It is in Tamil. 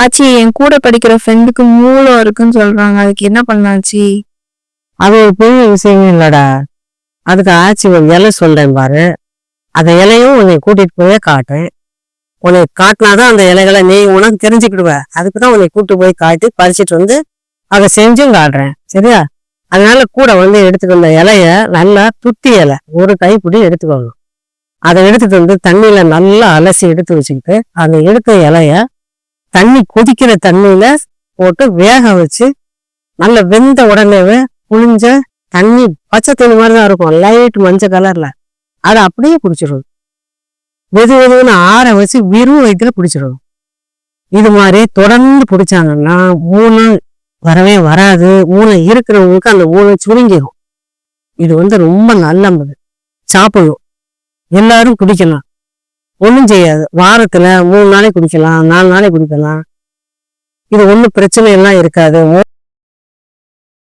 ஆச்சி என் கூட படிக்கிற ஃப்ரெண்டுக்கு மூலம் இருக்குன்னு சொல்றாங்க. அதுக்கு என்ன பண்ணாச்சு? அது ஒரு பெரிய விஷயமே இல்லடா. அதுக்கு ஆச்சு ஒரு இலை சொல்றேன் பாரு. அந்த இலையும் உன்னை கூட்டிட்டு போயே காட்டுறேன். உன்னை காட்டினாதான் அந்த இலைகளை நீ உனக்கு தெரிஞ்சுக்கிடுவ. அதுக்குதான் உன்னை கூட்டு போய் காட்டி பறிச்சுட்டு வந்து அதை செஞ்சும் காட்டுறேன். சரியா? அதனால கூட வந்து எடுத்துட்டு வந்த இலைய நல்லா துத்தி இலை ஒரு கைப்பிடி எடுத்துக்கணும். அதை எடுத்துட்டு வந்து தண்ணியில நல்லா அலசி எடுத்து வச்சுக்கிட்டு அந்த எடுத்த இலைய தண்ணி கொதிக்கிற தண்ணியில போட்டு வேக வச்சு நல்ல வெந்த உடனேவே புளிஞ்ச தண்ணி பச்சை தண்ணி மாதிரிதான் இருக்கும், லைட் மஞ்சள் கலர்ல. அதை அப்படியே குடிச்சிடணும். வெது வெதுன்னு ஆற வச்சு வெறும் வயிற்றுல குடிச்சிடணும். இது மாதிரி தொடர்ந்து குடிச்சாங்கன்னா மூணு வரவே வராது. மூளை இருக்கிறவங்களுக்கு அந்த மூளை சுருங்கிடும். இது வந்து ரொம்ப நல்லது. சாப்பிடணும், எல்லாரும் குடிக்கலாம். ஒன்றும் செய்யாது. வாரத்துல 3 நாளைக்கு குடிக்கலாம், 4 நாளைக்கு குடிக்கலாம். இது ஒன்றும் பிரச்சனை எல்லாம் இருக்காது.